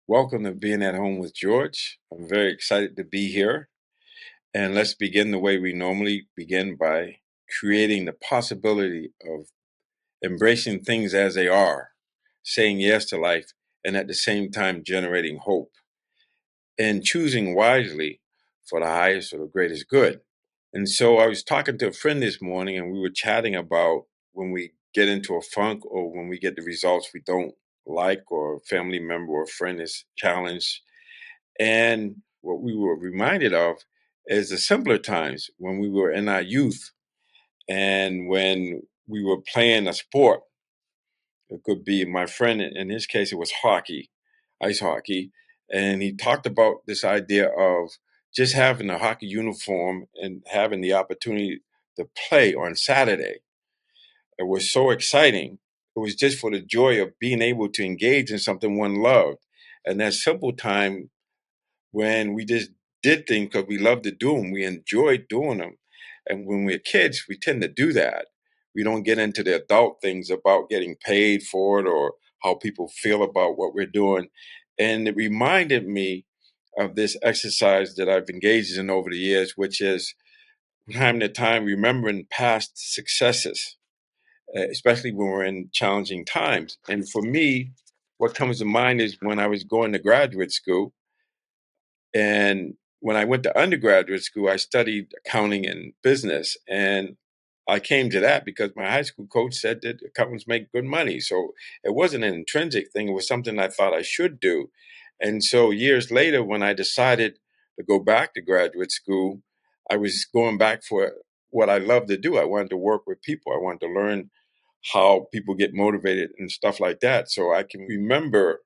Welcome to Being at Home with George. I'm very excited to be here. And let's begin the way we normally begin by creating the possibility of embracing things as they are, saying yes to life, and at the same time generating hope and choosing wisely for the highest or the greatest good. And so I was talking to a friend this morning, and we were chatting about when we get into a funk or when we get the results we don't like, or a family member or friend is challenged. And what we were reminded of is the simpler times when we were in our youth and when we were playing a sport. It could be my friend, in his case, it was hockey, ice hockey. And he talked about this idea of just having a hockey uniform and having the opportunity to play on Saturday. It was so exciting. It was just for the joy of being able to engage in something one loved. And that simple time when we just did things because we loved to do them. We enjoyed doing them. And when we're kids, we tend to do that. We don't get into the adult things about getting paid for it or how people feel about what we're doing. And it reminded me of this exercise that I've engaged in over the years, which is from time to time remembering past successes, especially when we're in challenging times. And for me, what comes to mind is when I was going to graduate school, and when I went to undergraduate school, I studied accounting and business. And I came to that because my high school coach said that accountants make good money. So it wasn't an intrinsic thing, it was something I thought I should do. And so years later, when I decided to go back to graduate school, I was going back for what I love to do. I wanted to work with people, I wanted to learn how people get motivated and stuff like that. So I can remember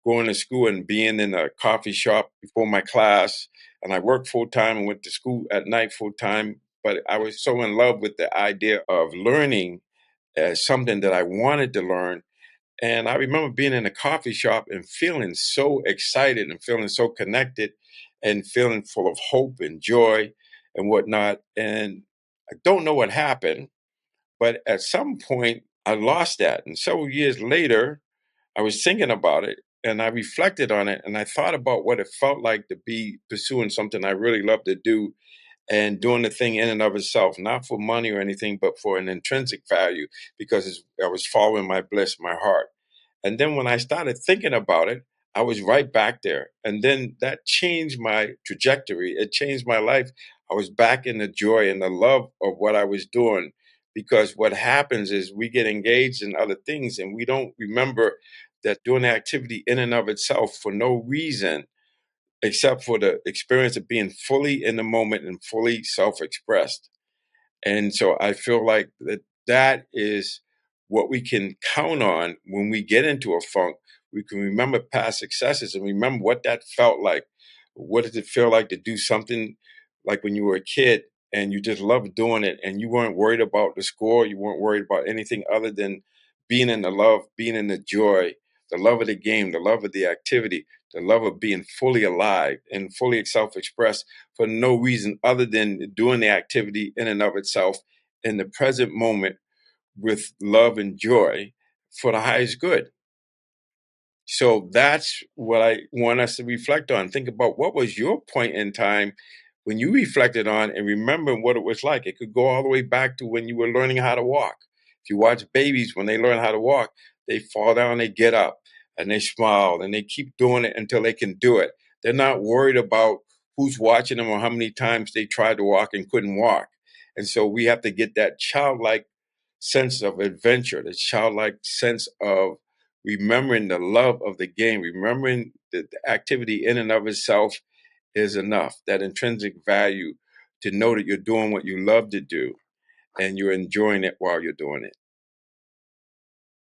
going to school and being in a coffee shop before my class. And I worked full time and went to school at night full time. But I was so in love with the idea of learning as something that I wanted to learn. And I remember being in a coffee shop and feeling so excited and feeling so connected and feeling full of hope and joy and whatnot. And I don't know what happened, but at some point I lost that. And several years later, I was thinking about it and I reflected on it and I thought about what it felt like to be pursuing something I really love to do and doing the thing in and of itself, not for money or anything, but for an intrinsic value because I was following my bliss, my heart. And then when I started thinking about it, I was right back there. And then that changed my trajectory. It changed my life. I was back in the joy and the love of what I was doing. Because what happens is we get engaged in other things and we don't remember that doing the activity in and of itself for no reason except for the experience of being fully in the moment and fully self expressed. And so I feel like that is what we can count on when we get into a funk. We can remember past successes and remember what that felt like. What does it feel like to do something like when you were a kid and you just loved doing it and you weren't worried about the score, you weren't worried about anything other than being in the love, being in the joy, the love of the game, the love of the activity, the love of being fully alive and fully self expressed for no reason other than doing the activity in and of itself in the present moment with love and joy for the highest good. So that's what I want us to reflect on. Think about what was your point in time when you reflected on and remember what it was like. It could go all the way back to when you were learning how to walk. If you watch babies, when they learn how to walk, they fall down, they get up, and they smile, and they keep doing it until they can do it. They're not worried about who's watching them or how many times they tried to walk and couldn't walk. And so we have to get that childlike sense of adventure, the childlike sense of remembering the love of the game, remembering that the activity in and of itself is enough, that intrinsic value to know that you're doing what you love to do and you're enjoying it while you're doing it.